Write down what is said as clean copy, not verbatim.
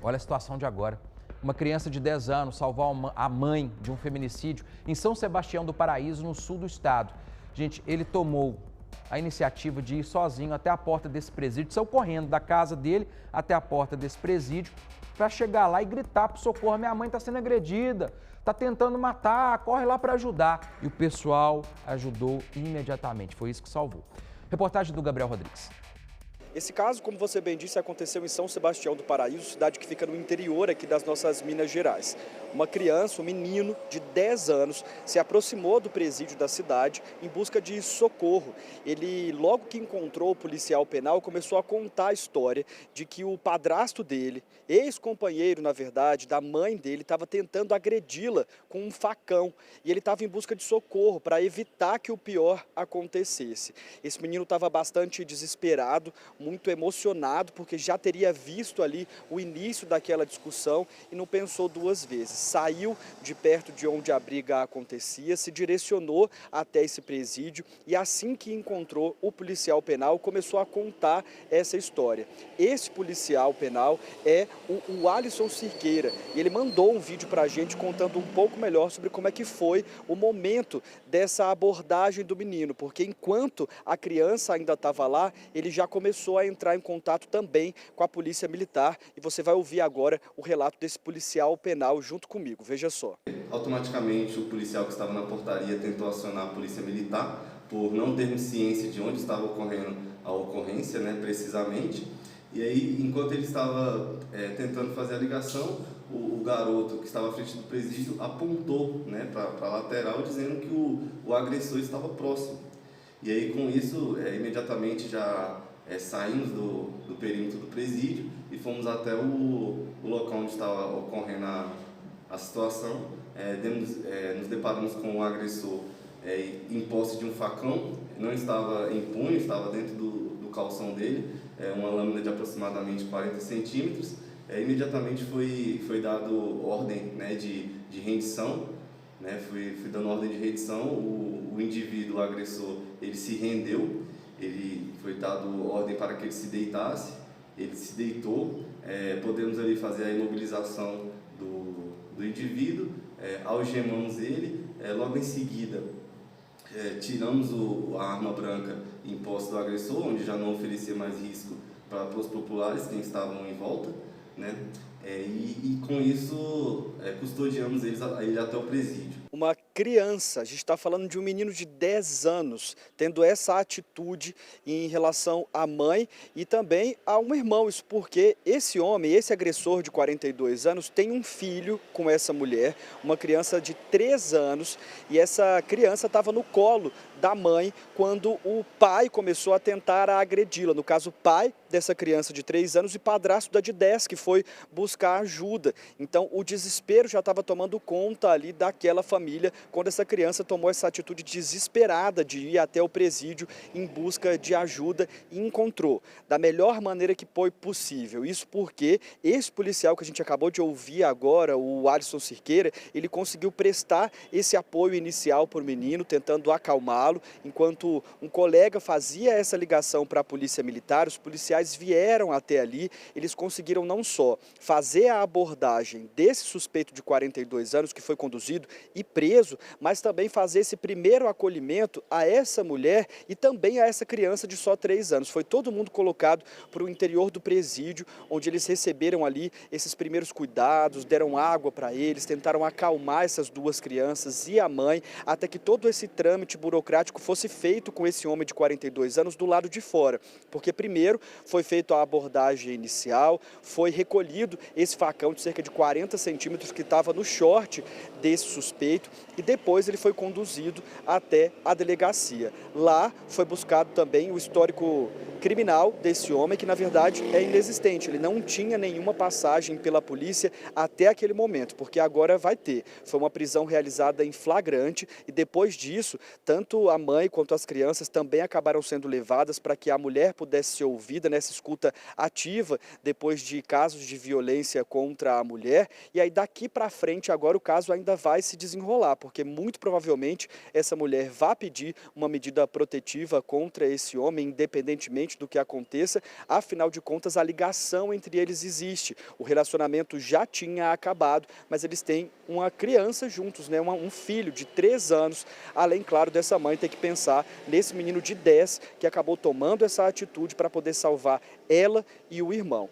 Olha a situação de agora. Uma criança de 10 anos salvou a mãe de um feminicídio em São Sebastião do Paraíso, no sul do estado. Gente, ele tomou a iniciativa de ir sozinho até a porta desse presídio, saiu correndo da casa dele até a porta desse presídio para chegar lá e gritar para o socorro: minha mãe está sendo agredida, está tentando matar, corre lá para ajudar. E o pessoal ajudou imediatamente, foi isso que salvou. Reportagem do Gabriel Rodrigues. Esse caso, como você bem disse, aconteceu em São Sebastião do Paraíso, cidade que fica no interior aqui das nossas Minas Gerais. Uma criança, um menino de 10 anos, se aproximou do presídio da cidade em busca de socorro. Ele, logo que encontrou o policial penal, começou a contar a história de que o padrasto dele, ex-companheiro, na verdade, da mãe dele, estava tentando agredi-la com um facão. E ele estava em busca de socorro para evitar que o pior acontecesse. Esse menino estava bastante desesperado, muito emocionado, porque já teria visto ali o início daquela discussão e não pensou duas vezes. Saiu de perto de onde a briga acontecia, se direcionou até esse presídio e assim que encontrou o policial penal, começou a contar essa história. Esse policial penal é o Alisson Cirqueira e ele mandou um vídeo para a gente contando um pouco melhor sobre como é que foi o momento dessa abordagem do menino, porque enquanto a criança ainda estava lá, ele já começou a entrar em contato também com a polícia militar e você vai ouvir agora o relato desse policial penal junto comigo, veja só. Automaticamente o policial que estava na portaria tentou acionar a polícia militar por não termos ciência de onde estava ocorrendo a ocorrência, precisamente. E aí, enquanto ele estava tentando fazer a ligação, o garoto que estava à frente do presídio apontou para a lateral dizendo que o agressor estava próximo. E aí, com isso, imediatamente já saímos do perímetro do presídio e fomos até o local onde estava ocorrendo a situação. Nos deparamos com o agressor em posse de um facão, não estava em punho, estava dentro do calção dele, uma lâmina de aproximadamente 40 centímetros. Imediatamente foi dado ordem de rendição, fui dando ordem de rendição. O indivíduo, o agressor, ele se rendeu, ele foi dado ordem para que ele se deitasse, ele se deitou, podemos ali fazer a imobilização do indivíduo, algemamos ele, logo em seguida tiramos a arma branca em posse do agressor, onde já não oferecia mais risco para os populares, quem estavam em volta, e com isso custodiamos ele até o presídio. Uma criança, a gente está falando de um menino de 10 anos, tendo essa atitude em relação à mãe e também a um irmão. Isso porque esse homem, esse agressor de 42 anos, tem um filho com essa mulher, uma criança de 3 anos, e essa criança estava no colo da mãe quando o pai começou a tentar agredi-la. No caso, o pai dessa criança de 3 anos e padrasto da de 10, que foi buscar ajuda. Então, o desespero já estava tomando conta ali daquela família, quando essa criança tomou essa atitude desesperada de ir até o presídio em busca de ajuda e encontrou da melhor maneira que foi possível. Isso porque esse policial que a gente acabou de ouvir agora, o Alisson Cirqueira, ele conseguiu prestar esse apoio inicial para o menino, tentando acalmá-lo, enquanto um colega fazia essa ligação para a polícia militar. Os policiais vieram até ali, eles conseguiram não só fazer a abordagem desse suspeito de 42 anos que foi conduzido e preso, mas também fazer esse primeiro acolhimento a essa mulher e também a essa criança de só 3 anos. Foi todo mundo colocado para o interior do presídio, onde eles receberam ali esses primeiros cuidados, deram água para eles, tentaram acalmar essas duas crianças e a mãe, até que todo esse trâmite burocrático fosse feito com esse homem de 42 anos do lado de fora. Porque primeiro foi feita a abordagem inicial, foi recolhido esse facão de cerca de 40 centímetros que estava no short desse suspeito e depois ele foi conduzido até a delegacia. Lá foi buscado também o histórico criminal desse homem, que na verdade é inexistente. Ele não tinha nenhuma passagem pela polícia até aquele momento, porque agora vai ter. Foi uma prisão realizada em flagrante e depois disso, tanto a mãe quanto as crianças também acabaram sendo levadas para que a mulher pudesse ser ouvida nessa escuta ativa depois de casos de violência contra a mulher. E aí daqui para frente agora o caso ainda vai se desenrolar, porque muito provavelmente essa mulher vai pedir uma medida protetiva contra esse homem, independentemente independente do que aconteça, afinal de contas a ligação entre eles existe. O relacionamento já tinha acabado, mas eles têm uma criança juntos, né? Um filho de 3 anos, além, claro, dessa mãe ter que pensar nesse menino de 10 que acabou tomando essa atitude para poder salvar ela e o irmão.